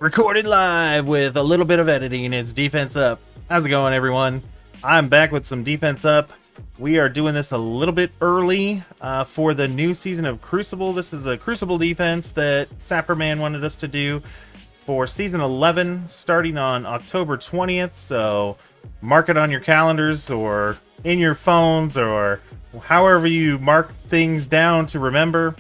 Recorded live with a little bit of editing. It's Defense Up. How's it going, everyone? I'm back with some Defense Up. We are doing this a little bit early for the new season of Crucible. This is a Crucible defense that Sapperman wanted us to do for season 11, starting on October 20th. So mark it on your calendars or in your phones or however you mark things down to remember.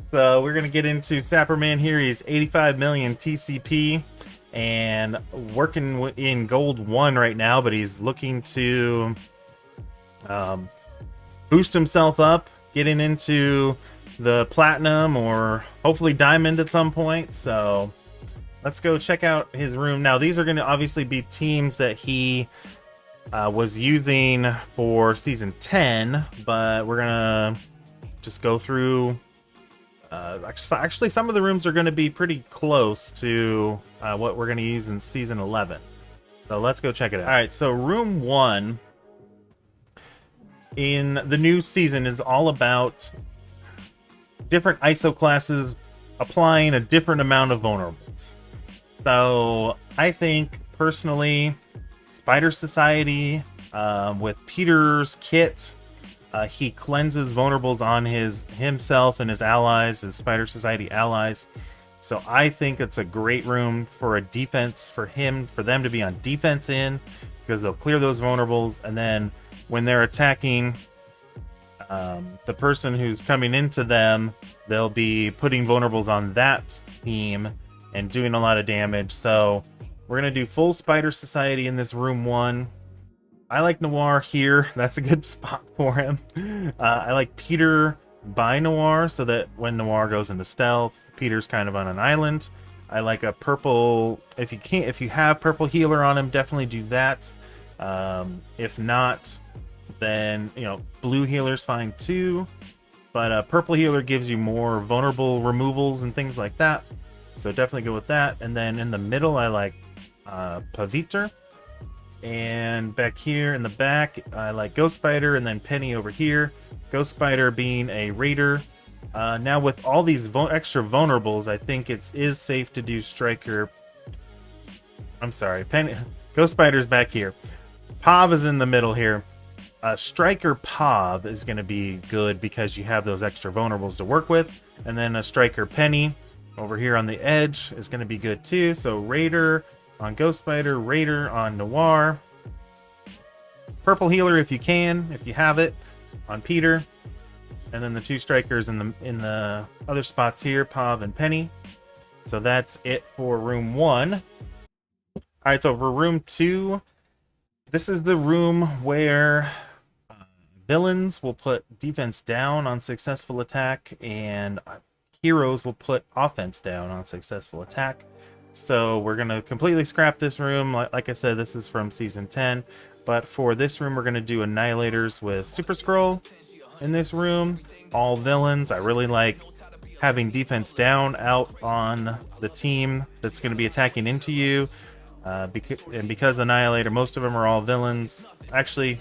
So we're going to get into Sapperman here. He's 85 million TCP and working in Gold 1 right now, but he's looking to boost himself up, getting into the Platinum or hopefully Diamond at some point. So let's go check out his room. Now, these are going to obviously be teams that he was using for Season 10, but we're going to just go through... actually, some of the rooms are going to be pretty close to what we're going to use in Season 11. So let's go check it out. All right, so Room 1 in the new season is all about different ISO classes applying a different amount of vulnerables. So I think, personally, Spider Society with Peter's kit... he cleanses vulnerables on himself and his allies, his Spider Society allies. So I think it's a great room for a defense for them to be on defense in, because they'll clear those vulnerables, and then when they're attacking the person who's coming into them, they'll be putting vulnerables on that team and doing a lot of damage. So we're gonna do full Spider Society in this room 1. I like Noir here. That's a good spot for him. I like Peter by Noir, so that when Noir goes into stealth, Peter's kind of on an island. I like a purple. If you have purple healer on him, definitely do that. If not, then blue healer's fine too. But purple healer gives you more vulnerable removals and things like that. So definitely go with that. And then in the middle, I like Paviter. And back here in the back, I like Ghost Spider, and then Penny over here. Ghost Spider being a raider. Now with all these extra vulnerables, I think it is safe to do Striker. I'm sorry, Penny. Ghost Spider's back here. Pav is in the middle here. Striker Pav is going to be good because you have those extra vulnerables to work with. And then a Striker Penny over here on the edge is going to be good too. So Raider on Ghost Spider, Raider on Noir, purple healer if you have it, on Peter, and then the two strikers in the other spots here, Pav and Penny. So that's it for room 1. All right, so for room 2, this is the room where villains will put defense down on successful attack, and heroes will put offense down on successful attack. So we're going to completely scrap this room. Like I said, this is from Season 10. But for this room, we're going to do Annihilators with Super Scroll in this room. All villains. I really like having defense down out on the team that's going to be attacking into you. Because Annihilator, most of them are all villains. Actually,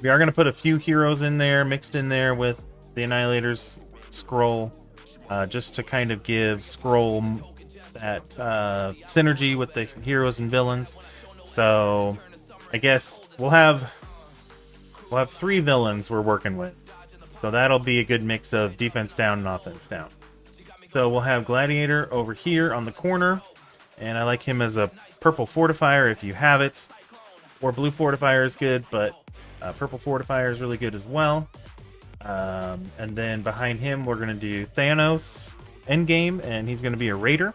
we are going to put a few heroes in there, mixed in there with the Annihilator's scroll. Just to kind of give Scroll that synergy with the heroes and villains. So I guess we'll have 3 villains we're working with. So that'll be a good mix of defense down and offense down. So we'll have Gladiator over here on the corner, and I like him as a purple fortifier if you have it, or blue fortifier is good, but purple fortifier is really good as well. And then behind him, we're going to do Thanos Endgame, and he's going to be a raider.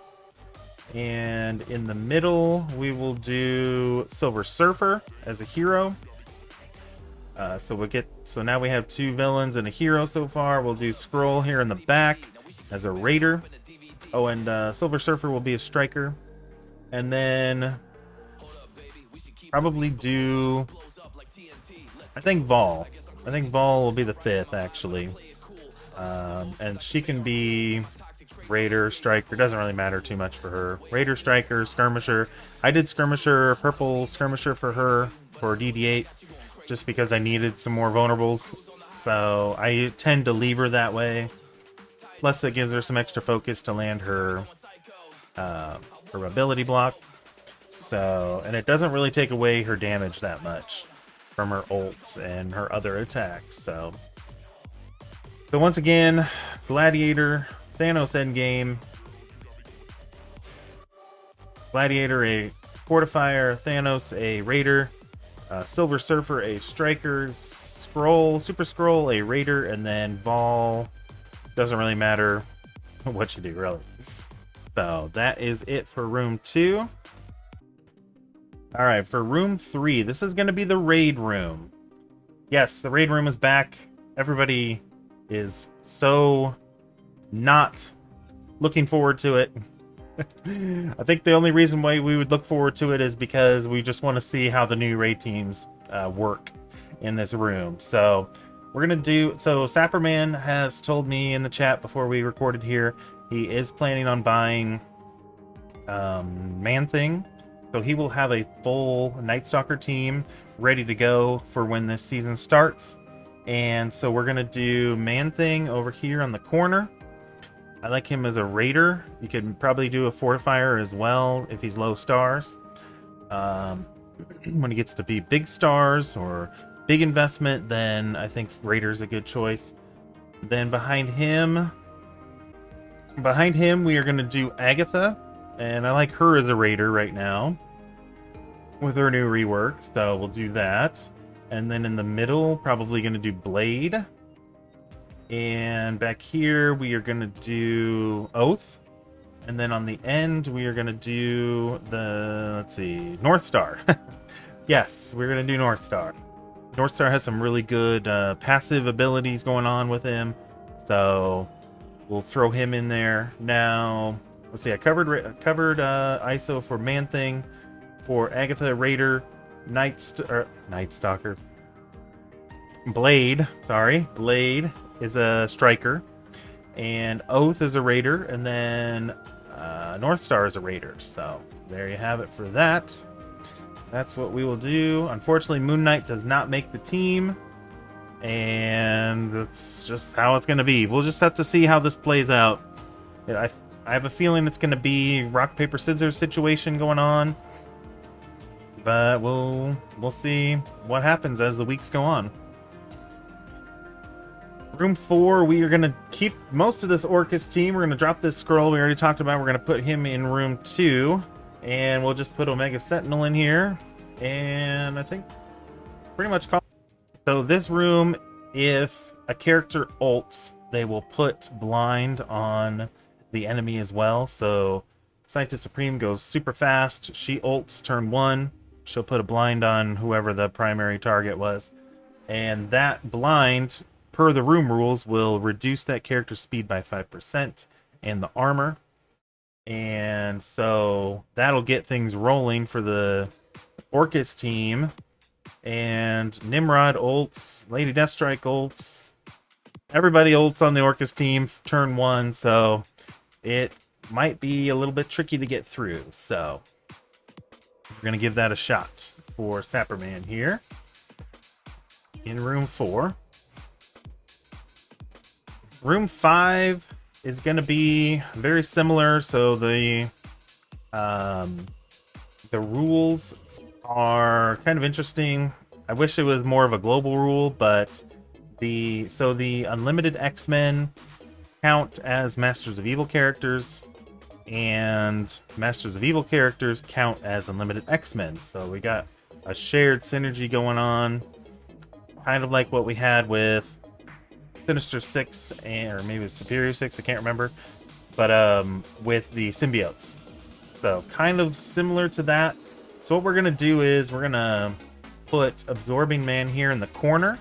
And in the middle, we will do Silver Surfer as a hero. So now we have 2 villains and a hero so far. We'll do Scroll here in the back as a raider. Oh, and Silver Surfer will be a striker. And then probably do, I think Vol will be the 5th, actually. And she can be Raider, Striker. Doesn't really matter too much for her. Raider, Striker, Skirmisher. I did Skirmisher, Purple Skirmisher for her for DD8, just because I needed some more vulnerables. So I tend to leave her that way. Plus, it gives her some extra focus to land her her ability block. So, and it doesn't really take away her damage that much from her ults and her other attacks. So once again, Gladiator, Thanos endgame. Gladiator, a Fortifier, Thanos, a Raider, Silver Surfer, a Striker, Scroll, Super Scroll, a Raider, and then Vol. Doesn't really matter what you do, really. So that is it for room 2. All right, for room 3, this is going to be the raid room. Yes, the raid room is back. Everybody is so not looking forward to it. I think the only reason why we would look forward to it is because we just want to see how the new raid teams work in this room. So we're going to do... So Sapperman has told me in the chat before we recorded here, he is planning on buying Man-Thing. So he will have a full Night Stalker team ready to go for when this season starts. And so we're going to do Man-Thing over here on the corner. I like him as a Raider. You could probably do a Fortifier as well if he's low stars. When he gets to be big stars or big investment, then I think Raider's a good choice. Then behind him we are going to do Agatha. And I like her as a Raider right now with her new rework, so we'll do that. And then in the middle, probably going to do Blade. And back here, we are going to do Oath. And then on the end, we are going to do the, let's see, North Star. Yes, we're going to do North Star. North Star has some really good passive abilities going on with him, so we'll throw him in there. Now, let's see, I covered ISO for Man-Thing, for Agatha, Raider, Night Stalker. Blade is a Striker, and Oath is a Raider, and then North Star is a Raider. So there you have it for that. That's what we will do. Unfortunately, Moon Knight does not make the team, and that's just how it's going to be. We'll just have to see how this plays out. I have a feeling it's going to be rock, paper, scissors situation going on. But we'll see what happens as the weeks go on. Room 4, we are going to keep most of this Orcus team. We're going to drop this scroll we already talked about. We're going to put him in room 2. And we'll just put Omega Sentinel in here. And I think pretty much call. So this room, if a character ults, they will put blind on the enemy as well. So Scientist Supreme goes super fast. She ults turn 1. She'll put a blind on whoever the primary target was. And that blind, per the room rules, will reduce that character's speed by 5% and the armor. And so that'll get things rolling for the Orcus team. And Nimrod ults, Lady Deathstrike ults. Everybody ults on the Orcus team turn 1, so it might be a little bit tricky to get through. So we're going to give that a shot for Sapperman here in room 4. Room 5 is going to be very similar. So the rules are kind of interesting. I wish it was more of a global rule, but the unlimited X-Men count as Masters of Evil characters, and Masters of Evil characters count as unlimited X-Men. So we got a shared synergy going on, kind of like what we had with Sinister Six, or maybe it was Superior Six, I can't remember, but with the symbiotes. So kind of similar to that. So what we're going to do is we're going to put Absorbing Man here in the corner,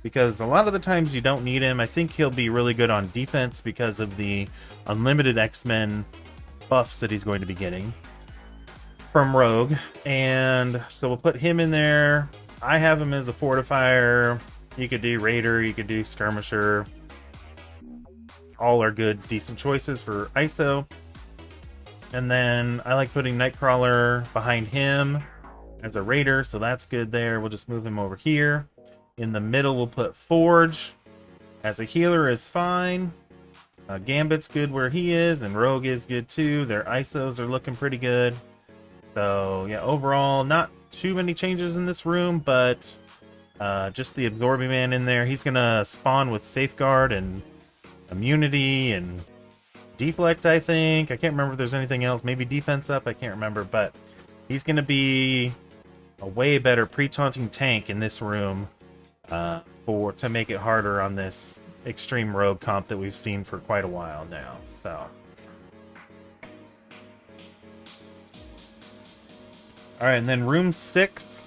because a lot of the times you don't need him. I think he'll be really good on defense because of the unlimited X-Men buffs that he's going to be getting from Rogue. And so we'll put him in there. I have him as a Fortifier. You could do Raider, you could do Skirmisher. All are good, decent choices for ISO. And then I like putting Nightcrawler behind him as a Raider, so that's good there. We'll just move him over here. In the middle, we'll put Forge as a healer is fine. Gambit's good where he is, and Rogue is good too. Their ISOs are looking pretty good. So yeah, overall, not too many changes in this room, but just the Absorbing Man in there. He's gonna spawn with Safeguard and Immunity and Deflect, I think. I can't remember if there's anything else. Maybe Defense Up, I can't remember, but he's gonna be a way better pre-taunting tank in this room to make it harder on this extreme rogue comp that we've seen for quite a while now. So alright, and then room 6,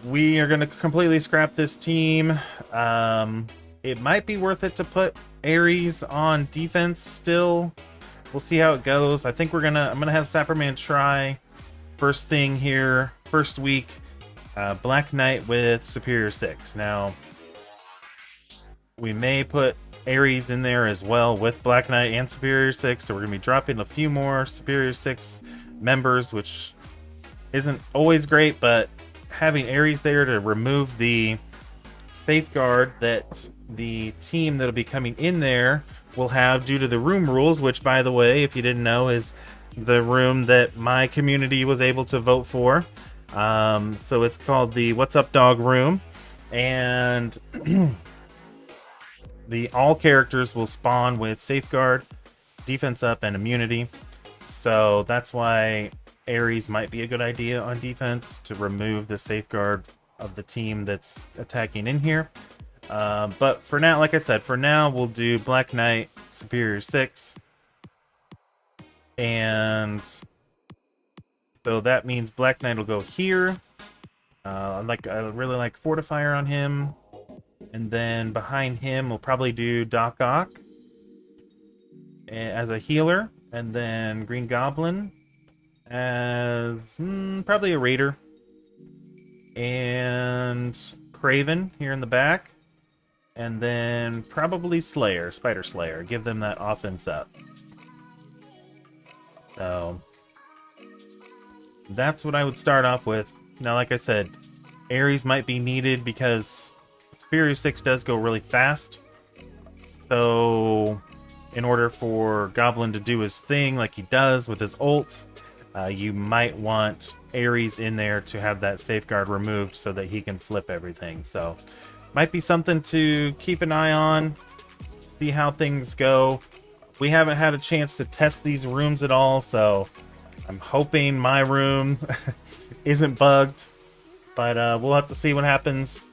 we are going to completely scrap this team. It might be worth it to put Ares on defense still. We'll see how it goes. I think I'm gonna have Sapperman try first thing here, first week, Black Knight with Superior 6. Now, we may put Ares in there as well with Black Knight and Superior 6, so we're going to be dropping a few more Superior 6 members, which isn't always great, but having Ares there to remove the safeguard that the team that'll be coming in there will have due to the room rules, which, by the way, if you didn't know, is the room that my community was able to vote for. So it's called the What's Up Dog room, and all characters will spawn with Safeguard, Defense Up, and Immunity. So that's why Ares might be a good idea on defense, to remove the Safeguard of the team that's attacking in here. But for now, like I said, for now we'll do Black Knight, Superior 6. And so that means Black Knight will go here. I really like Fortifier on him. And then behind him, we'll probably do Doc Ock as a healer. And then Green Goblin as probably a Raider. And Craven here in the back. And then probably Slayer, Spider Slayer. Give them that offense up. So that's what I would start off with. Now, like I said, Ares might be needed because Superior 6 does go really fast. So in order for Goblin to do his thing like he does with his ult, you might want Ares in there to have that safeguard removed so that he can flip everything. So might be something to keep an eye on, see how things go. We haven't had a chance to test these rooms at all, so I'm hoping my room isn't bugged, but we'll have to see what happens.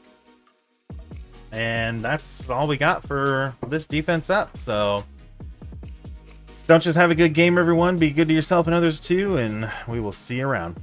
And that's all we got for this defense up. So don't just have a good game, everyone. Be good to yourself and others too, and we will see you around.